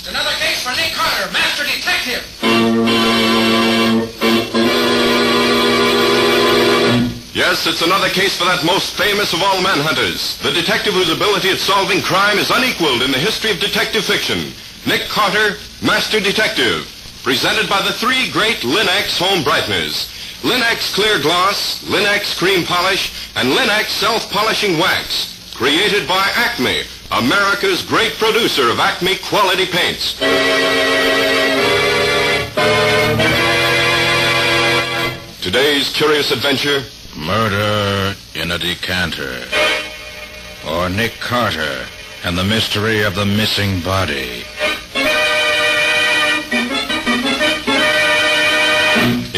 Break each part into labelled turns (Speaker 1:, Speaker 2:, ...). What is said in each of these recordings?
Speaker 1: It's another case for Nick Carter, Master Detective.
Speaker 2: Yes, it's another case for that most famous of all manhunters, the detective whose ability at solving crime is unequaled in the history of detective fiction. Nick Carter, Master Detective, presented by the three great Linx home brighteners. Linx Clear Gloss, Linx Cream Polish, and Linx Self-Polishing Wax. Created by Acme, America's great producer of Acme quality paints. Today's curious adventure:
Speaker 3: Murder in a Decanter. Or Nick Carter and the mystery of the missing body.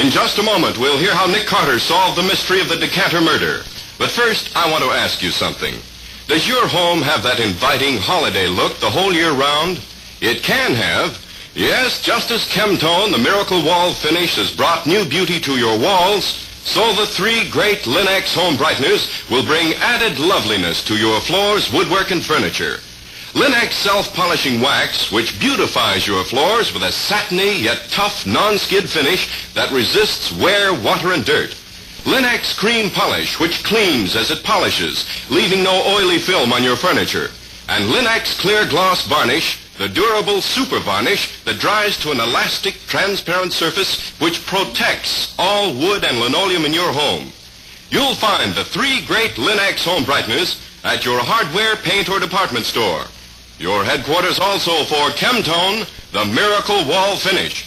Speaker 2: In just a moment, we'll hear how Nick Carter solved the mystery of the Decanter murder. But first, I want to ask you something. Does your home have that inviting holiday look the whole year round? It can have. Yes, just as Chemtone, the miracle wall finish, has brought new beauty to your walls, so the three great Linx home brighteners will bring added loveliness to your floors, woodwork, and furniture. Linx Self-Polishing Wax, which beautifies your floors with a satiny yet tough non-skid finish that resists wear, water, and dirt. Linx Cream Polish, which cleans as it polishes, leaving no oily film on your furniture. And Linx Clear Gloss Varnish, the durable super varnish that dries to an elastic, transparent surface which protects all wood and linoleum in your home. You'll find the three great Linx home brighteners at your hardware, paint, or department store. Your headquarters also for Chemtone, the miracle wall finish.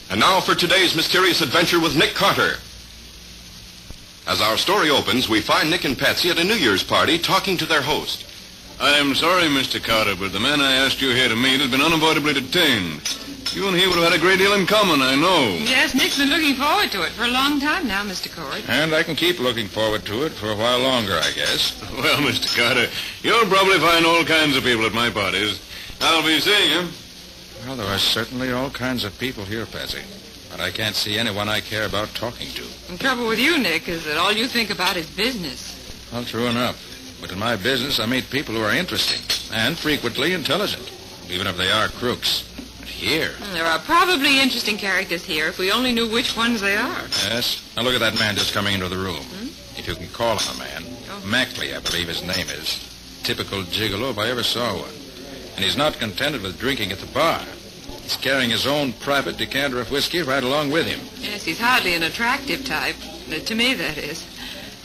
Speaker 2: And now for today's mysterious adventure with Nick Carter. As our story opens, we find Nick and Patsy at a New Year's party talking to their host.
Speaker 4: I'm sorry, Mr. Carter, but the man I asked you here to meet has been unavoidably detained. You and he would have had a great deal in common, I know.
Speaker 5: Yes, Nick's been looking forward to it for a long time now, Mr. Cord.
Speaker 3: And I can keep looking forward to it for a while longer, I guess.
Speaker 4: Well, Mr. Carter, you'll probably find all kinds of people at my parties. I'll be seeing you.
Speaker 3: Well, there are certainly all kinds of people here, Patsy. But I can't see anyone I care about talking to.
Speaker 5: The trouble with you, Nick, is that all you think about is business.
Speaker 3: Well, true enough. But in my business, I meet people who are interesting and frequently intelligent, even if they are crooks. But here...
Speaker 5: There are probably interesting characters here if we only knew which ones they are.
Speaker 3: Yes. Now look at that man just coming into the room. If you can call him a man.
Speaker 5: Oh.
Speaker 3: Mackley, I believe his name is. Typical gigolo if I ever saw one. And he's not contented with drinking at the bar. He's carrying his own private decanter of whiskey right along with him.
Speaker 5: Yes, he's hardly an attractive type. To me, that is.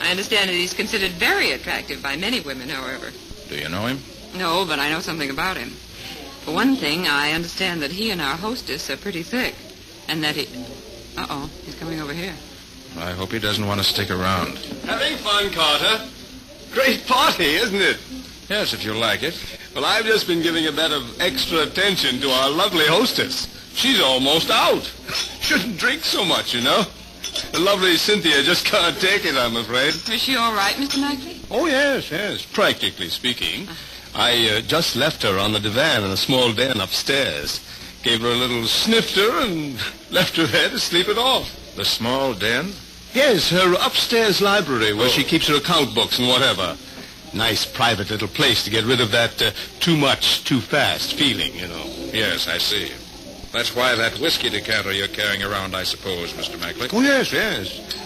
Speaker 5: I understand that he's considered very attractive by many women, however.
Speaker 3: Do you know him?
Speaker 5: No, but I know something about him. For one thing, I understand that he and our hostess are pretty thick. And that he... Uh-oh, he's coming over here.
Speaker 3: I hope he doesn't want to stick around.
Speaker 4: Having fun, Carter? Great party, isn't it?
Speaker 3: Yes, if you like it.
Speaker 4: Well, I've just been giving a bit of extra attention to our lovely hostess. She's almost out. Shouldn't drink so much, you know. The lovely Cynthia just can't take it, I'm afraid.
Speaker 5: Is she all right, Mr. Mackley?
Speaker 4: Oh, yes. Practically speaking. I just left her on the divan in a small den upstairs. Gave her a little snifter and left her there to sleep it off.
Speaker 3: The small den?
Speaker 4: Yes, her upstairs library where she keeps her account books and whatever. Nice private little place to get rid of that too much, too fast feeling, you know.
Speaker 3: Yes, I see. That's why that whiskey decanter you're carrying around, I suppose, Mr. Mackley.
Speaker 4: Oh, yes.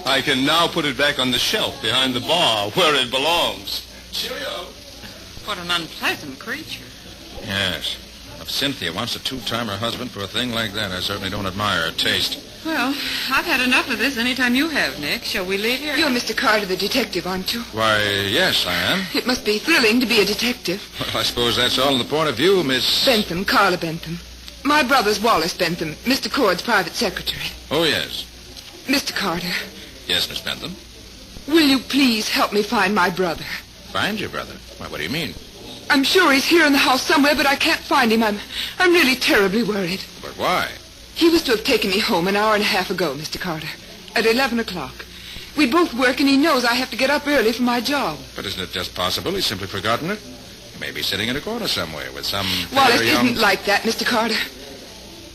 Speaker 4: I can now put it back on the shelf behind the bar where it belongs. Cheerio.
Speaker 5: What an unpleasant creature.
Speaker 3: Yes. If Cynthia wants to two-time her husband for a thing like that, I certainly don't admire her taste.
Speaker 5: Well, I've had enough of this anytime you have, Nick. Shall we leave here?
Speaker 6: You're Mr. Carter, the detective, aren't you?
Speaker 3: Why, yes, I am.
Speaker 6: It must be thrilling to be a detective.
Speaker 3: Well, I suppose that's all in the point of view, Miss...
Speaker 6: Bentham, Carla Bentham. My brother's Wallace Bentham, Mr. Cord's private secretary.
Speaker 3: Oh, yes.
Speaker 6: Mr. Carter.
Speaker 3: Yes, Miss Bentham.
Speaker 6: Will you please help me find my brother?
Speaker 3: Find your brother? Why, what do you mean?
Speaker 6: I'm sure he's here in the house somewhere, but I can't find him. I'm really terribly worried.
Speaker 3: But why?
Speaker 6: He was to have taken me home an hour and a half ago, Mr. Carter, at 11 o'clock. We both work, and he knows I have to get up early for my job.
Speaker 3: But isn't it just possible he's simply forgotten it? He may be sitting in a corner somewhere with some...
Speaker 6: Wallace isn't like that, Mr. Carter.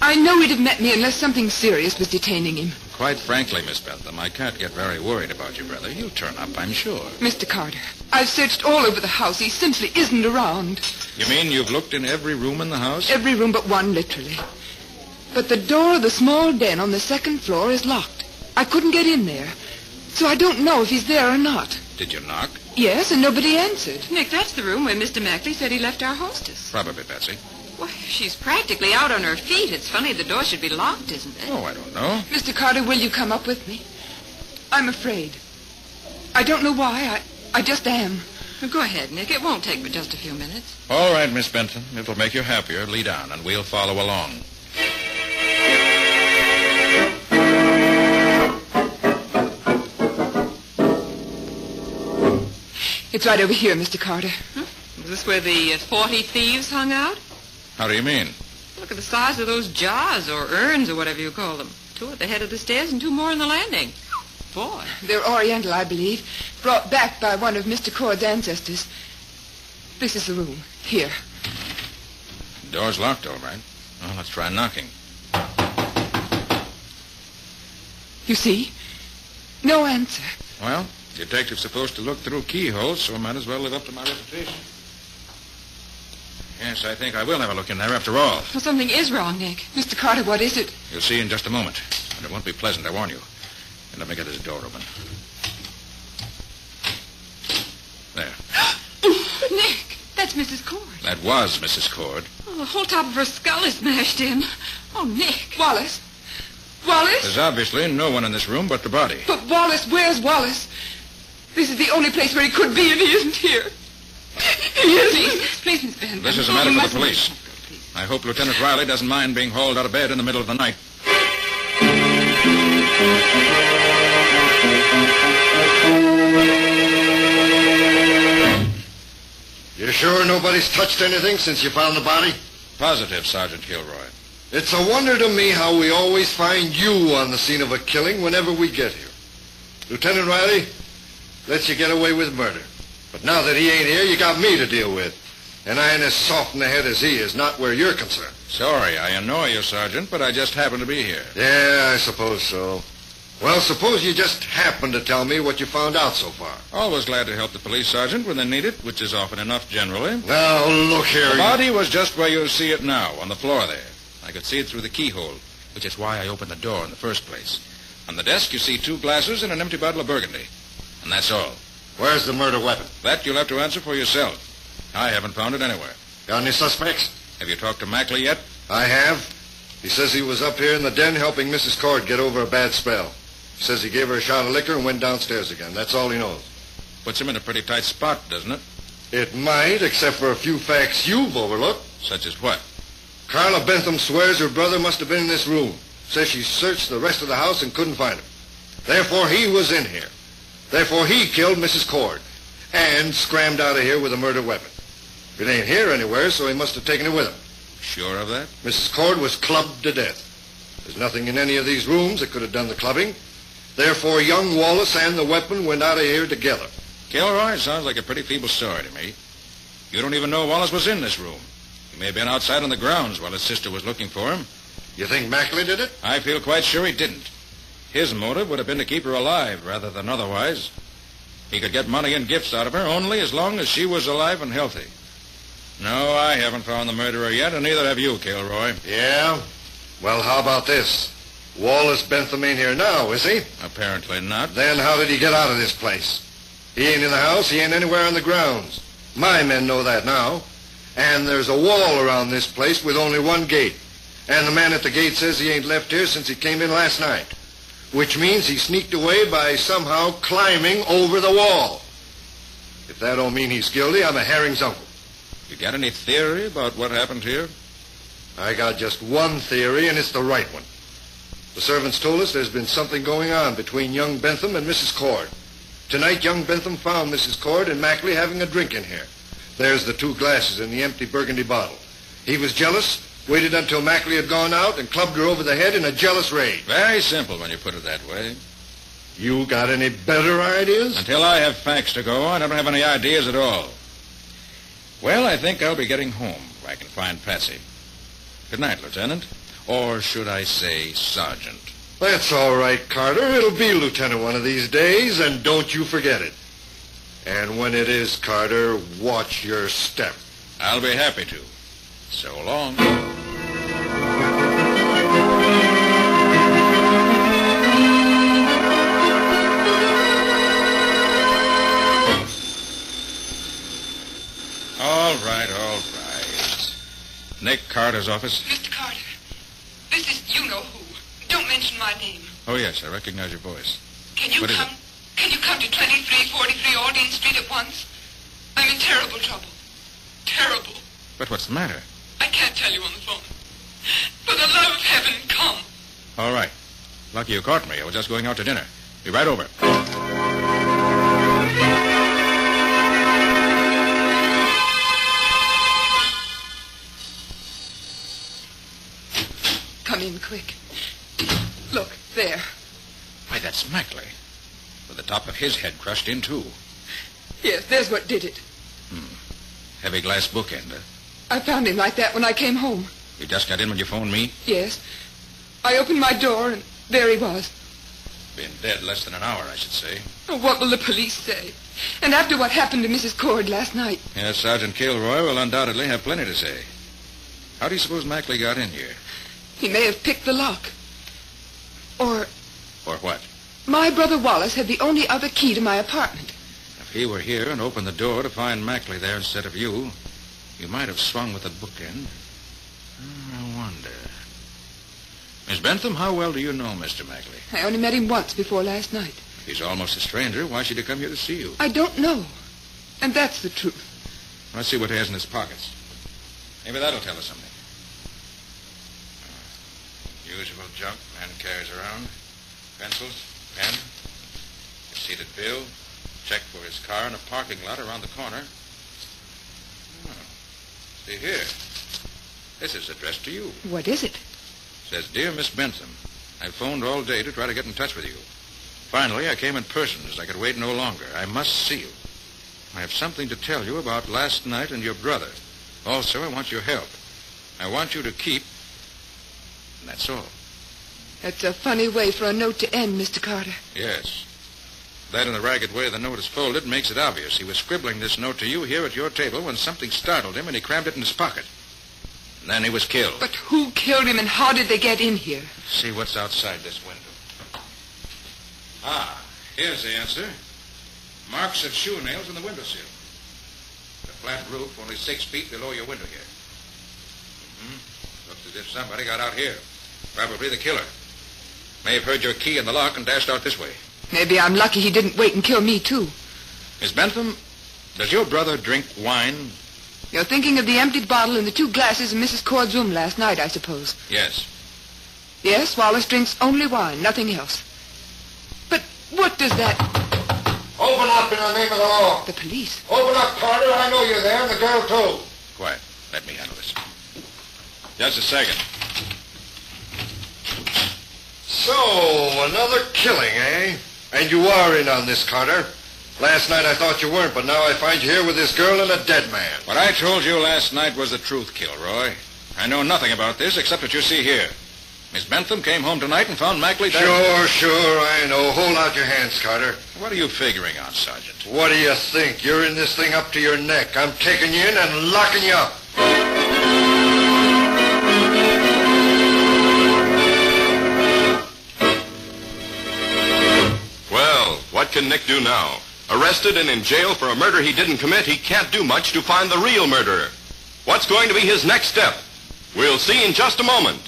Speaker 6: I know he'd have met me unless something serious was detaining him.
Speaker 3: Quite frankly, Miss Bentham, I can't get very worried about your brother. He'll turn up, I'm sure.
Speaker 6: Mr. Carter, I've searched all over the house. He simply isn't around.
Speaker 3: You mean you've looked in every room in the house?
Speaker 6: Every room but one, literally. But the door of the small den on the second floor is locked. I couldn't get in there. So I don't know if he's there or not.
Speaker 3: Did you knock?
Speaker 6: Yes, and nobody answered.
Speaker 5: Nick, that's the room where Mr. Mackley said he left our hostess.
Speaker 3: Probably, Patsy.
Speaker 5: Why, she's practically out on her feet. It's funny the door should be locked, isn't it?
Speaker 3: Oh, I don't know.
Speaker 6: Mr. Carter, will you come up with me? I'm afraid. I don't know why. I just am.
Speaker 5: Well, go ahead, Nick. It won't take but just a few minutes.
Speaker 3: All right, Miss Bentham. It'll make you happier. Lead on, and we'll follow along.
Speaker 6: It's right over here, Mr. Carter.
Speaker 5: Huh? Is this where the 40 thieves hung out?
Speaker 3: How do you mean?
Speaker 5: Look at the size of those jars or urns or whatever you call them. 2 at the head of the stairs and 2 more on the landing. Boy.
Speaker 6: They're Oriental, I believe. Brought back by one of Mr. Cord's ancestors. This is the room. Here.
Speaker 3: The door's locked, all right. Well, let's try knocking.
Speaker 6: You see? No answer.
Speaker 3: Well, detective's supposed to look through keyholes, so I might as well live up to my reputation. Yes, I think I will have a look in there after all.
Speaker 5: Well, something is wrong, Nick.
Speaker 6: Mr. Carter, what is it?
Speaker 3: You'll see in just a moment. And it won't be pleasant, I warn you. And let me get this door open. There.
Speaker 5: Nick, that's Mrs. Cord.
Speaker 3: That was Mrs. Cord.
Speaker 5: Oh, the whole top of her skull is smashed in. Oh, Nick.
Speaker 6: Wallace? Wallace?
Speaker 3: There's obviously no one in this room but the body.
Speaker 6: But Wallace, where's Wallace? This is the only place where he could be, and he isn't here. He isn't.
Speaker 5: Please, Miss Bentham.
Speaker 3: This is a matter for the police. I hope Lieutenant Riley doesn't mind being hauled out of bed in the middle of the night.
Speaker 7: You sure nobody's touched anything since you found the body?
Speaker 3: Positive, Sergeant Kilroy.
Speaker 7: It's a wonder to me how we always find you on the scene of a killing whenever we get here. Lieutenant Riley lets you get away with murder. But now that he ain't here, you got me to deal with. And I ain't as soft in the head as he is, not where you're concerned.
Speaker 3: Sorry I annoy you, Sergeant, but I just happen to be here.
Speaker 7: Yeah, I suppose so. Well, suppose you just happen to tell me what you found out so far.
Speaker 3: Always glad to help the police, Sergeant, when they need it, which is often enough generally.
Speaker 7: Now, look here.
Speaker 3: The body was just where you see it now, on the floor there. I could see it through the keyhole, which is why I opened the door in the first place. On the desk, you see 2 glasses and an empty bottle of Burgundy. And that's all.
Speaker 7: Where's the murder weapon?
Speaker 3: That you'll have to answer for yourself. I haven't found it anywhere.
Speaker 7: Got any suspects?
Speaker 3: Have you talked to Mackley yet?
Speaker 7: I have. He says he was up here in the den helping Mrs. Cord get over a bad spell. He says he gave her a shot of liquor and went downstairs again. That's all he knows.
Speaker 3: Puts him in a pretty tight spot, doesn't it?
Speaker 7: It might, except for a few facts you've overlooked.
Speaker 3: Such as what?
Speaker 7: Carla Bentham swears her brother must have been in this room. Says she searched the rest of the house and couldn't find him. Therefore, he was in here. Therefore, he killed Mrs. Cord and scrammed out of here with a murder weapon. It ain't here anywhere, so he must have taken it with him.
Speaker 3: Sure of that?
Speaker 7: Mrs. Cord was clubbed to death. There's nothing in any of these rooms that could have done the clubbing. Therefore, young Wallace and the weapon went out of here together.
Speaker 3: Kilroy, sounds like a pretty feeble story to me. You don't even know Wallace was in this room. He may have been outside on the grounds while his sister was looking for him.
Speaker 7: You think Mackley did it?
Speaker 3: I feel quite sure he didn't. His motive would have been to keep her alive rather than otherwise. He could get money and gifts out of her only as long as she was alive and healthy. No, I haven't found the murderer yet, and neither have you, Kilroy.
Speaker 7: Yeah? Well, how about this? Wallace Bentham ain't here now, is he?
Speaker 3: Apparently not.
Speaker 7: Then how did he get out of this place? He ain't in the house, he ain't anywhere on the grounds. My men know that now. And there's a wall around this place with only one gate. And the man at the gate says he ain't left here since he came in last night. Which means he sneaked away by somehow climbing over the wall. If that don't mean he's guilty, I'm a herring's uncle.
Speaker 3: You got any theory about what happened here?
Speaker 7: I got just one theory, and it's the right one. The servants told us there's been something going on between young Bentham and Mrs. Cord. Tonight, young Bentham found Mrs. Cord and Mackley having a drink in here. There's the 2 glasses and the empty Burgundy bottle. He was jealous, waited until Mackley had gone out, and clubbed her over the head in a jealous rage.
Speaker 3: Very simple when you put it that way.
Speaker 7: You got any better ideas?
Speaker 3: Until I have facts to go on, I don't have any ideas at all. Well, I think I'll be getting home where I can find Patsy. Good night, Lieutenant. Or should I say sergeant?
Speaker 7: That's all right, Carter. It'll be lieutenant one of these days, and don't you forget it. And when it is, Carter, watch your step.
Speaker 3: I'll be happy to. So long. All right. Nick Carter's office.
Speaker 6: Mr. Carter, this is you-know-who. Don't mention my name.
Speaker 3: Oh, yes, I recognize your voice.
Speaker 6: Can you come to 2343 Aldine Street at once? I'm in terrible trouble. Terrible.
Speaker 3: But what's the matter?
Speaker 6: I can't tell you on the phone. For the love of heaven, come.
Speaker 3: All right. Lucky you caught me. I was just going out to dinner. Be right over.
Speaker 6: Come in quick. Look, there.
Speaker 3: Why, that's Mackley. With the top of his head crushed in, too.
Speaker 6: Yes, there's what did it.
Speaker 3: Heavy glass bookend.
Speaker 6: I found him like that when I came home.
Speaker 3: You just got in when you phoned me?
Speaker 6: Yes. I opened my door, and there he was.
Speaker 3: Been dead less than an hour, I should say.
Speaker 6: Oh, what will the police say? And after what happened to Mrs. Cord last night.
Speaker 3: Yes, Sergeant Kilroy will undoubtedly have plenty to say. How do you suppose Mackley got in here?
Speaker 6: He may have picked the lock. Or
Speaker 3: what?
Speaker 6: my brother Wallace had the only other key to my apartment.
Speaker 3: If he were here and opened the door to find Mackley there instead of you might have swung with the bookend. I wonder. Miss Bentham, how well do you know Mr. Mackley?
Speaker 6: I only met him once before last night.
Speaker 3: If he's almost a stranger, why should he come here to see you?
Speaker 6: I don't know. And that's the truth.
Speaker 3: Let's see what he has in his pockets. Maybe that'll tell us something. Usual junk man carries around. Pencils, pen, receipted bill, check for his car in a parking lot around the corner. Oh, see here. This is addressed to you.
Speaker 6: What is it?
Speaker 3: Says, Dear Miss Bentham, I phoned all day to try to get in touch with you. Finally, I came in person as I could wait no longer. I must see you. I have something to tell you about last night and your brother. Also, I want your help. I want you to keep... And that's all.
Speaker 6: That's a funny way for a note to end, Mr. Carter.
Speaker 3: Yes. That and the ragged way the note is folded makes it obvious. He was scribbling this note to you here at your table when something startled him and he crammed it in his pocket. And then he was killed.
Speaker 6: But who killed him and how did they get in here?
Speaker 3: See what's outside this window. Ah, here's the answer. Marks of shoe nails in the windowsill. The flat roof only 6 feet below your window here. Looks as if somebody got out here. Probably the killer. May have heard your key in the lock and dashed out this way.
Speaker 6: Maybe I'm lucky he didn't wait and kill me, too.
Speaker 3: Miss Bentham, does your brother drink wine?
Speaker 6: You're thinking of the emptied bottle and the 2 glasses in Mrs. Cord's room last night, I suppose.
Speaker 3: Yes.
Speaker 6: Yes, Wallace drinks only wine, nothing else. But what does that...
Speaker 7: Open up in the name of the law.
Speaker 6: The police.
Speaker 7: Open up, Carter. I know you're there, and the girl, too.
Speaker 3: Quiet. Let me handle this. Just a second.
Speaker 7: So, another killing, eh? And you are in on this, Carter. Last night I thought you weren't, but now I find you here with this girl and a dead man.
Speaker 3: What I told you last night was the truth, Kilroy. I know nothing about this except what you see here. Miss Bentham came home tonight and found Mackley dead.
Speaker 7: Sure, I know. Hold out your hands, Carter.
Speaker 3: What are you figuring on, Sergeant?
Speaker 7: What do you think? You're in this thing up to your neck. I'm taking you in and locking you up.
Speaker 2: Well, what can Nick do now? Arrested and in jail for a murder he didn't commit, he can't do much to find the real murderer. What's going to be his next step? We'll see in just a moment.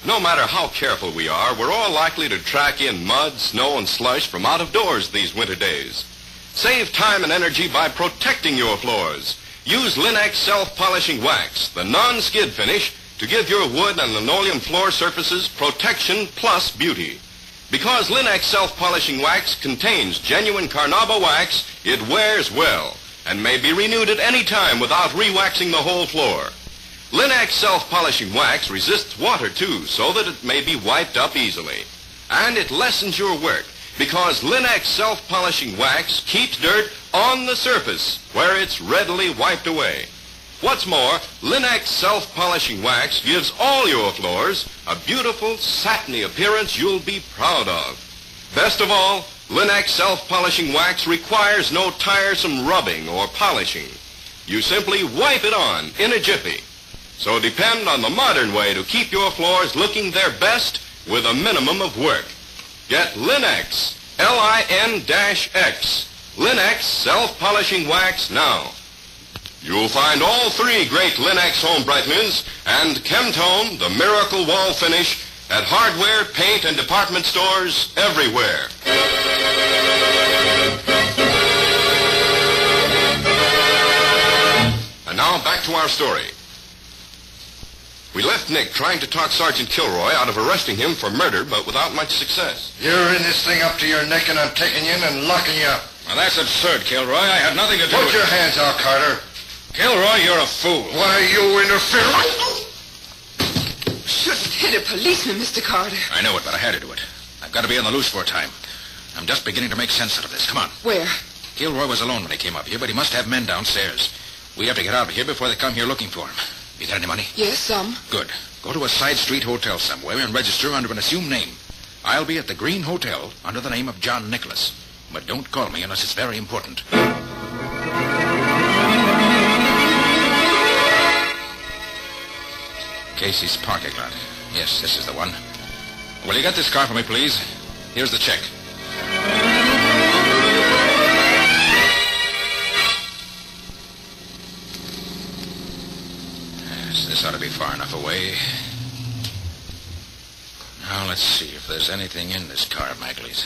Speaker 2: No matter how careful we are, we're all likely to track in mud, snow, and slush from out of doors these winter days. Save time and energy by protecting your floors. Use Linex self-polishing wax, the non-skid finish, to give your wood and linoleum floor surfaces protection plus beauty. Because Linex self-polishing wax contains genuine carnauba wax, it wears well and may be renewed at any time without re-waxing the whole floor. Linex self-polishing wax resists water, too, so that it may be wiped up easily. And it lessens your work because Linex self-polishing wax keeps dirt on the surface where it's readily wiped away. What's more, Linex self-polishing wax gives all your floors a beautiful, satiny appearance you'll be proud of. Best of all, Linex self-polishing wax requires no tiresome rubbing or polishing. You simply wipe it on in a jiffy. So depend on the modern way to keep your floors looking their best with a minimum of work. Get Linex, L-I-N-X, Linex self-polishing wax now. You'll find all three great Linex home brighteners and Chemtone, the miracle wall finish, at hardware, paint, and department stores everywhere. And now back to our story. We left Nick trying to talk Sergeant Kilroy out of arresting him for murder, but without much success.
Speaker 7: You're in this thing up to your neck, and I'm taking you in and locking you up.
Speaker 3: Well, that's absurd, Kilroy. I had nothing to do with
Speaker 7: Put your hands out, Carter.
Speaker 3: Kilroy, you're a fool.
Speaker 7: Why you interfere?
Speaker 6: Shouldn't hit a policeman, Mr. Carter.
Speaker 3: I know it, but I had to do it. I've got to be on the loose for a time. I'm just beginning to make sense out of this. Come on.
Speaker 6: Where?
Speaker 3: Kilroy was alone when he came up here, but he must have men downstairs. We have to get out of here before they come here looking for him. You got any money?
Speaker 6: Yes, some.
Speaker 3: Good. Go to a side street hotel somewhere and register under an assumed name. I'll be at the Green Hotel under the name of John Nicholas. But don't call me unless it's very important. Casey's parking lot. Yes, this is the one. Will you get this car for me, please? Here's the check. Yes, this ought to be far enough away. Now, let's see if there's anything in this car of Magley's.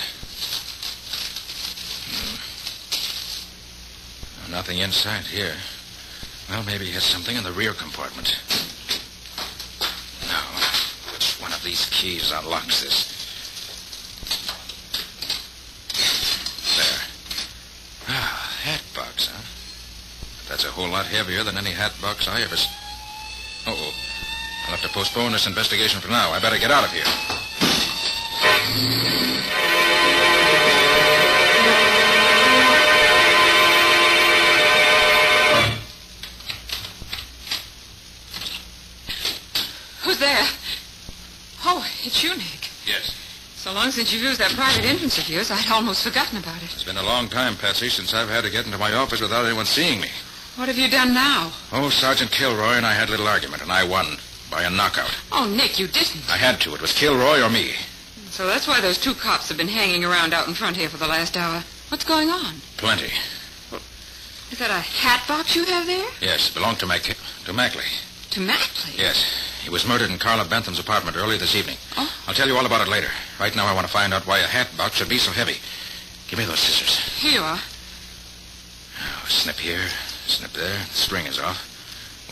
Speaker 3: Nothing inside here. Well, maybe he has something in the rear compartment. No. Which one of these keys unlocks this? There. Ah, hat box, huh? But that's a whole lot heavier than any hat box I ever... Uh-oh. I'll have to postpone this investigation for now. I better get out of here.
Speaker 5: Who's there? Oh, it's you, Nick.
Speaker 3: Yes.
Speaker 5: So long since you've used that private entrance of yours, I'd almost forgotten about it.
Speaker 3: It's been a long time, Patsy, since I've had to get into my office without anyone seeing me.
Speaker 5: What have you done now?
Speaker 3: Oh, Sergeant Kilroy and I had a little argument, and I won by a knockout.
Speaker 5: Oh, Nick, you didn't.
Speaker 3: I had to. It was Kilroy or me.
Speaker 5: So that's why those two cops have been hanging around out in front here for the last hour. What's going on?
Speaker 3: Plenty.
Speaker 5: Is that a hat box you have there?
Speaker 3: Yes, it belonged to Mackley.
Speaker 5: To Mackley?
Speaker 3: Yes. He was murdered in Carla Bentham's apartment early this evening.
Speaker 5: Oh?
Speaker 3: I'll tell you all about it later. Right now I want to find out why a hat box should be so heavy. Give me those scissors.
Speaker 5: Here you are.
Speaker 3: Oh, snip here, snip there. The string is off.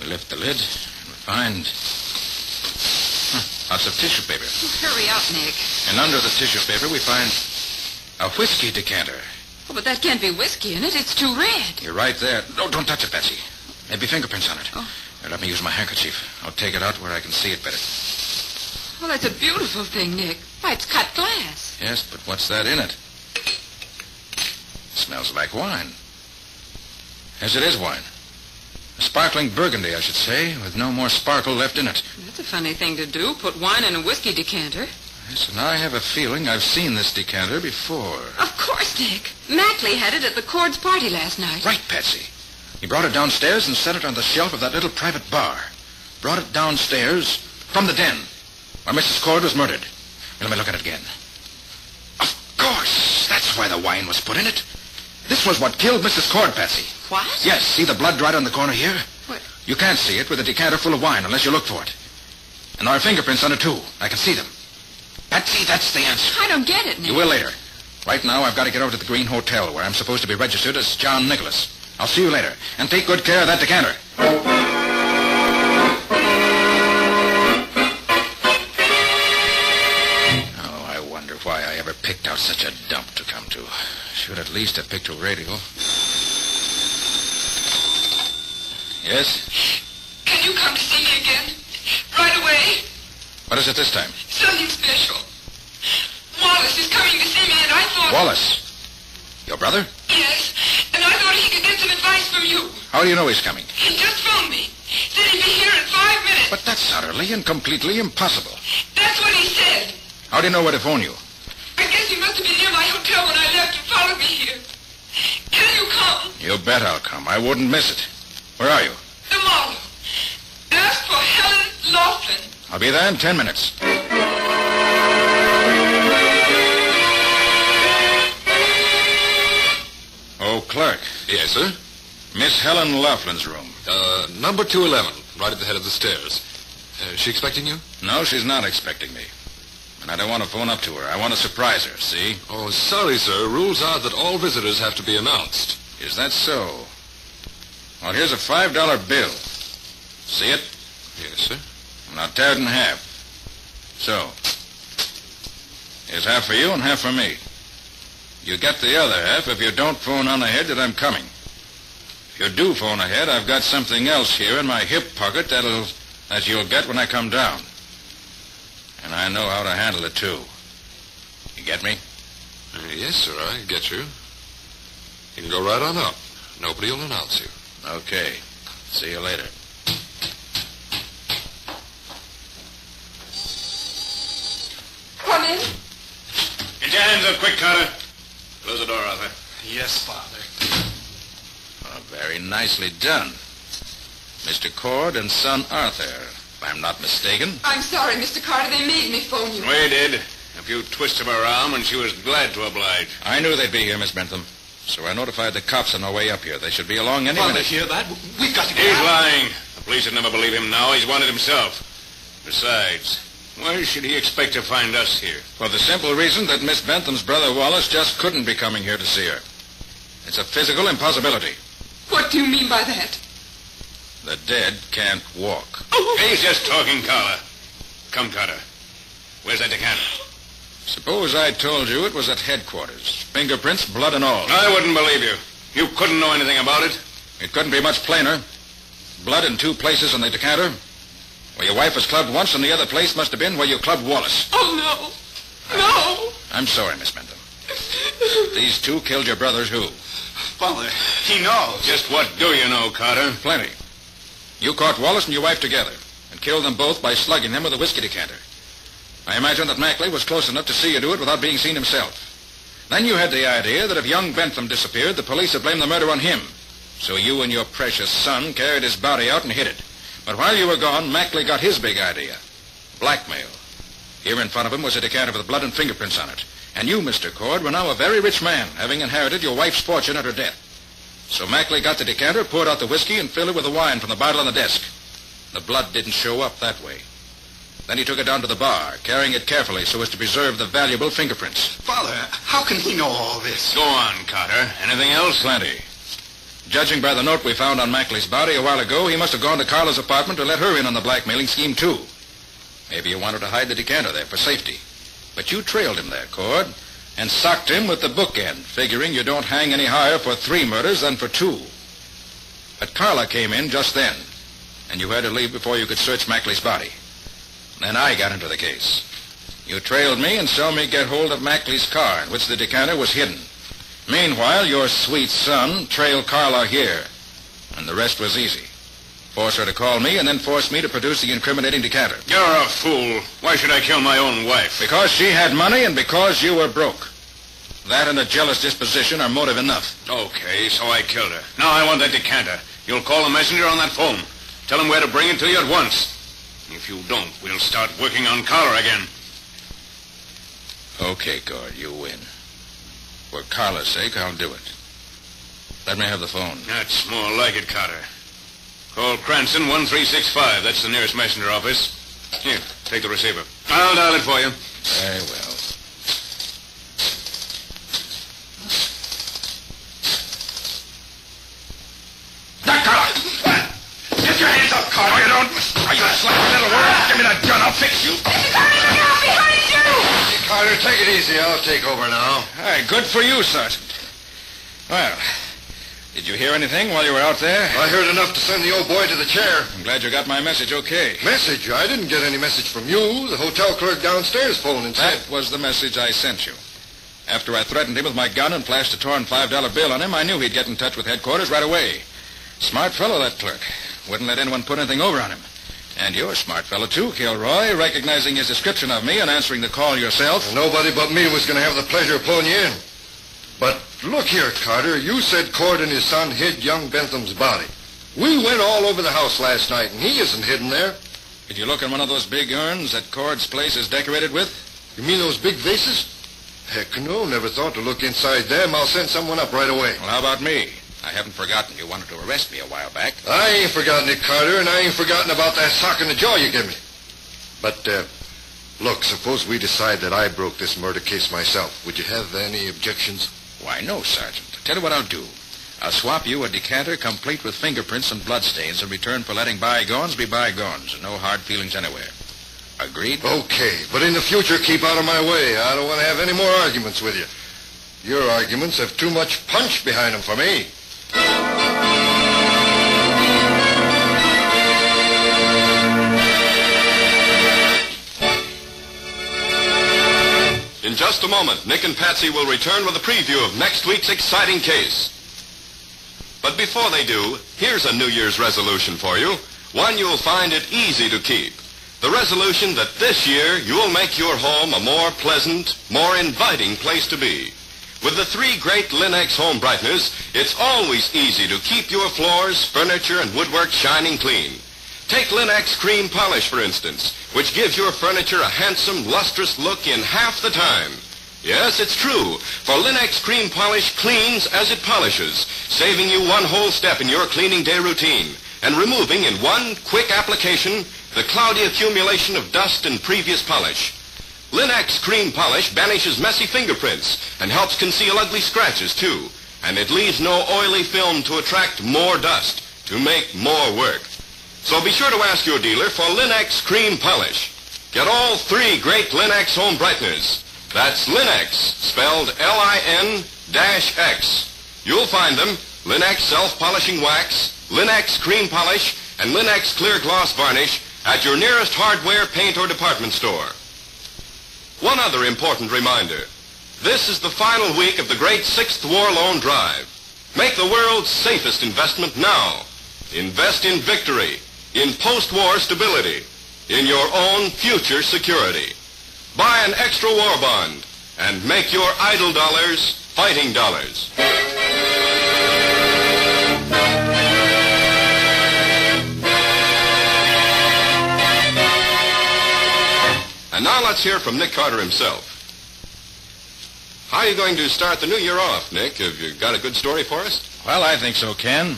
Speaker 3: We lift the lid, and we find... lots of tissue paper.
Speaker 5: Hurry up, Nick.
Speaker 3: And under the tissue paper we find a whiskey decanter.
Speaker 5: Oh, but that can't be whiskey in it. It's too red.
Speaker 3: You're right there. No, don't touch it, Patsy. Maybe fingerprints on it.
Speaker 5: Oh.
Speaker 3: Here, let me use my handkerchief. I'll take it out where I can see it better.
Speaker 5: Oh, that's a beautiful thing, Nick. Why, it's cut glass.
Speaker 3: Yes, but what's that in it? It smells like wine. Yes, it is wine. A sparkling burgundy, I should say, with no more sparkle left in it.
Speaker 5: That's a funny thing to do, put wine in a whiskey decanter.
Speaker 3: Yes, and I have a feeling I've seen this decanter before.
Speaker 5: Of course, Nick. Mackley had it at the Cord's party last night.
Speaker 3: Right, Patsy. He brought it downstairs and set it on the shelf of that little private bar. Brought it downstairs from the den where Mrs. Cord was murdered. Let me look at it again. Of course. That's why the wine was put in it. This was what killed Mrs. Cord, Patsy.
Speaker 5: What?
Speaker 3: Yes, see the blood right on the corner here?
Speaker 5: What?
Speaker 3: You can't see it with a decanter full of wine unless you look for it. And there are fingerprints on it, too. I can see them. Patsy, that's the answer.
Speaker 5: I don't get it, Nick.
Speaker 3: You will later. Right now, I've got to get over to the Green Hotel where I'm supposed to be registered as John Nicholas. I'll see you later. And take good care of that decanter. Oh, I wonder why I ever picked out such a dump to come to. Should at least have picked a radio. Yes?
Speaker 6: Can you come to see me again? Right away?
Speaker 3: What is it this time?
Speaker 6: Something special. Wallace is coming to see me, and I thought...
Speaker 3: Wallace? Your brother?
Speaker 6: Yes, and I thought he could get some advice from you.
Speaker 3: How do you know he's coming?
Speaker 6: He just phoned me.
Speaker 3: But that's utterly and completely impossible.
Speaker 6: That's what he said.
Speaker 3: How do you know where to phone you?
Speaker 6: I guess he must have been near my hotel when I left and followed me here. Can you come?
Speaker 3: You bet I'll come. I wouldn't miss it. Where are you?
Speaker 6: The mall. Ask for Helen Laughlin.
Speaker 3: I'll be there in 10 minutes. Oh, Clark.
Speaker 8: Yes, sir?
Speaker 3: Miss Helen Laughlin's room.
Speaker 8: Number 211, right at the head of the stairs. Is she expecting you?
Speaker 3: No, she's not expecting me. And I don't want to phone up to her. I want to surprise her, see?
Speaker 8: Oh, sorry, sir. Rules are that all visitors have to be announced.
Speaker 3: Is that so? Well, here's a $5 bill. See it?
Speaker 8: Yes, sir.
Speaker 3: Now tear it in half. So. Here's half for you and half for me. You get the other half if you don't phone on ahead that I'm coming. If you do phone ahead, I've got something else here in my hip pocket that you'll get when I come down. And I know how to handle it, too. You get me?
Speaker 8: Yes, sir, I get you. You can go right on up. Nobody will announce you.
Speaker 3: Okay. See you later.
Speaker 6: Come in.
Speaker 4: Get your hands up quick, Carter. Close the door, Arthur.
Speaker 9: Yes, Father.
Speaker 3: Oh, very nicely done. Mr. Cord and son Arthur, if I'm not mistaken.
Speaker 6: I'm sorry, Mr. Carter. They made me phone you.
Speaker 4: We did. A few twists of her arm, and she was glad to oblige.
Speaker 3: I knew they'd be here, Miss Bentham. So I notified the cops on their way up here. They should be along any
Speaker 9: Father,
Speaker 3: minute.
Speaker 9: hear that? We've got to get
Speaker 4: He's
Speaker 9: out.
Speaker 4: lying. The police would never believe him now. He's wanted himself. Besides, why should he expect to find us here?
Speaker 3: For the simple reason that Miss Bentham's brother Wallace just couldn't be coming here to see her. It's a physical impossibility.
Speaker 6: What do you mean by that?
Speaker 3: The dead can't walk.
Speaker 4: He's just talking, Carla. Come, Carter. Where's that decanter?
Speaker 3: Suppose I told you it was at headquarters. Fingerprints, blood and all.
Speaker 4: I wouldn't believe you. You couldn't know anything about it.
Speaker 3: It couldn't be much plainer. Blood in two places on the decanter. Where your wife was clubbed once, and the other place must have been where you clubbed Wallace.
Speaker 6: Oh, no. No.
Speaker 3: I'm sorry, Miss Bentham. These two killed your brothers who?
Speaker 9: Father, he knows.
Speaker 4: Just what do you know, Carter?
Speaker 3: Plenty. You caught Wallace and your wife together and killed them both by slugging them with a whiskey decanter. I imagine that Mackley was close enough to see you do it without being seen himself. Then you had the idea that if young Bentham disappeared, the police would blame the murder on him. So you and your precious son carried his body out and hid it. But while you were gone, Mackley got his big idea. Blackmail. Here in front of him was a decanter with blood and fingerprints on it. And you, Mr. Cord, were now a very rich man, having inherited your wife's fortune at her death. So Mackley got the decanter, poured out the whiskey, and filled it with the wine from the bottle on the desk. The blood didn't show up that way. Then he took it down to the bar, carrying it carefully so as to preserve the valuable fingerprints.
Speaker 9: Father, how can he know all this?
Speaker 4: Go on, Carter. Anything else?
Speaker 3: Plenty. Judging by the note we found on Mackley's body a while ago, he must have gone to Carla's apartment to let her in on the blackmailing scheme, too. Maybe he wanted to hide the decanter there for safety. But you trailed him there, Cord, and socked him with the bookend, figuring you don't hang any higher for 3 murders than for 2. But Carla came in just then, and you had to leave before you could search Mackley's body. Then I got into the case. You trailed me and saw me get hold of Mackley's car, in which the decanter was hidden. Meanwhile, your sweet son trailed Carla here, and the rest was easy. Force her to call me, and then force me to produce the incriminating decanter.
Speaker 4: You're a fool. Why should I kill my own wife?
Speaker 3: Because she had money and because you were broke. That and a jealous disposition are motive enough.
Speaker 4: Okay, so I killed her. Now I want that decanter. You'll call the messenger on that phone. Tell him where to bring it to you at once. If you don't, we'll start working on Carla again.
Speaker 3: Okay, Cord, you win. For Carla's sake, I'll do it. Let me have the phone.
Speaker 4: That's more like it, Carter. Call Cranston 1365. That's the nearest messenger office. Here, take the receiver. I'll dial it for you.
Speaker 3: Very well.
Speaker 9: Get your hands up, Carter. You don't. Are you a slugging little worm? Give me that gun. I'll fix you.
Speaker 6: Behind you!
Speaker 7: Hey, Carter, take it easy. I'll take over now.
Speaker 3: Hey, good for you, Sergeant. Well, did you hear anything while you were out there?
Speaker 7: I heard enough to send the old boy to the chair.
Speaker 3: I'm glad you got my message okay.
Speaker 7: Message? I didn't get any message from you. The hotel clerk downstairs phoned and said...
Speaker 3: That was the message I sent you. After I threatened him with my gun and flashed a torn $5 bill on him, I knew he'd get in touch with headquarters right away. Smart fellow, that clerk. Wouldn't let anyone put anything over on him. And you're a smart fellow, too, Kilroy, recognizing his description of me and answering the call yourself.
Speaker 7: Nobody but me was going to have the pleasure of pulling you in. But look here, Carter. You said Cord and his son hid young Bentham's body. We went all over the house last night, and he isn't hidden there.
Speaker 3: Did you look in one of those big urns that Cord's place is decorated with?
Speaker 7: You mean those big vases? Heck no, never thought to look inside them. I'll send someone up right away.
Speaker 3: Well, how about me? I haven't forgotten you wanted to arrest me a while back.
Speaker 7: I ain't forgotten it, Carter, and I ain't forgotten about that sock in the jaw you gave me. But, look, suppose we decide that I broke this murder case myself. Would you have any objections?
Speaker 3: Why, no, Sergeant. Tell you what I'll do. I'll swap you a decanter complete with fingerprints and bloodstains in return for letting bygones be bygones and no hard feelings anywhere. Agreed?
Speaker 7: Okay, but in the future, keep out of my way. I don't want to have any more arguments with you. Your arguments have too much punch behind them for me.
Speaker 2: In just a moment, Nick and Patsy will return with a preview of next week's exciting case. But before they do, here's a New Year's resolution for you, one you'll find it easy to keep. The resolution that this year you'll make your home a more pleasant, more inviting place to be. With the 3 great Linux home brighteners, it's always easy to keep your floors, furniture, and woodwork shining clean. Take Linux Cream Polish, for instance, which gives your furniture a handsome, lustrous look in half the time. Yes, it's true, for Linux Cream Polish cleans as it polishes, saving you one whole step in your cleaning day routine, and removing in one quick application the cloudy accumulation of dust and previous polish. Linux Cream Polish banishes messy fingerprints and helps conceal ugly scratches, too, and it leaves no oily film to attract more dust, to make more work. So be sure to ask your dealer for Linux Cream Polish. Get all 3 great Linux home brighteners. That's Linux, spelled L-I-N-X. You'll find them, Linux Self-Polishing Wax, Linux Cream Polish, and Linux Clear Gloss Varnish at your nearest hardware, paint, or department store. One other important reminder. This is the final week of the great 6th War Loan Drive. Make the world's safest investment now. Invest in victory, in post-war stability, in your own future security. Buy an extra war bond and make your idle dollars fighting dollars. And now let's hear from Nick Carter himself. How are you going to start the new year off, Nick? Have you got a good story for us?
Speaker 3: Well, I think so, Ken.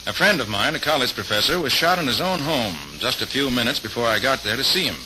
Speaker 3: A friend of mine, a college professor, was shot in his own home just a few minutes before I got there to see him.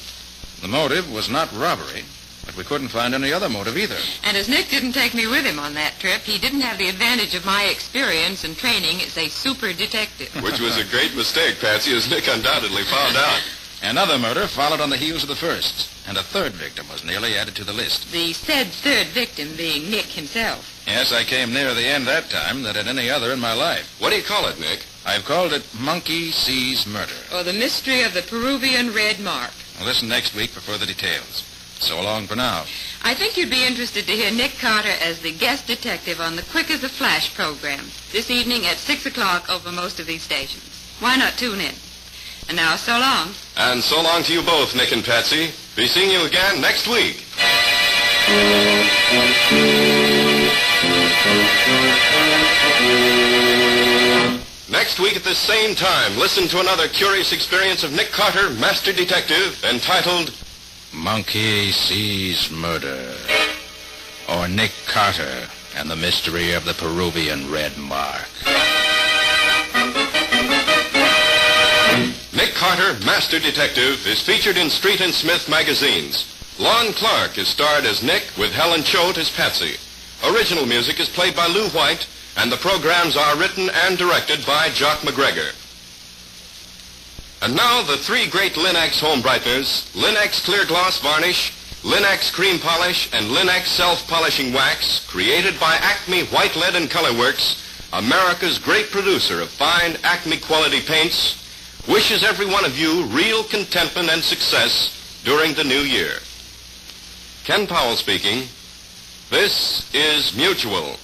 Speaker 3: The motive was not robbery, but we couldn't find any other motive either.
Speaker 5: And as Nick didn't take me with him on that trip, he didn't have the advantage of my experience and training as a super detective.
Speaker 2: Which was a great mistake, Patsy, as Nick undoubtedly found out.
Speaker 3: Another murder followed on the heels of the first, and a 3rd victim was nearly added to the list.
Speaker 5: The said 3rd victim being Nick himself.
Speaker 3: Yes, I came nearer the end that time than at any other in my life.
Speaker 2: What do you call it, Nick?
Speaker 3: I've called it Monkey Sees Murder.
Speaker 5: Or the mystery of the Peruvian red mark.
Speaker 3: Well, listen next week for further details. So long for now.
Speaker 5: I think you'd be interested to hear Nick Carter as the guest detective on the Quick as a Flash program this evening at 6 o'clock over most of these stations. Why not tune in? And now, so long.
Speaker 2: And so long to you both, Nick and Patsy. Be seeing you again next week. Next week at the same time, listen to another curious experience of Nick Carter, Master Detective, entitled
Speaker 3: Monkey Sees Murder. Or Nick Carter and the Mystery of the Peruvian Red Mark.
Speaker 2: Nick Carter, Master Detective, is featured in Street and Smith magazines. Lon Clark is starred as Nick with Helen Choate as Patsy. Original music is played by Lou White, and the programs are written and directed by Jock MacGregor. And now the 3 great Linux home brighteners, Linux Clear Gloss Varnish, Linux Cream Polish, and Linux Self-Polishing Wax, created by Acme White Lead and Color Works, America's great producer of fine Acme quality paints, wishes every one of you real contentment and success during the new year. Ken Powell speaking. This is Mutual.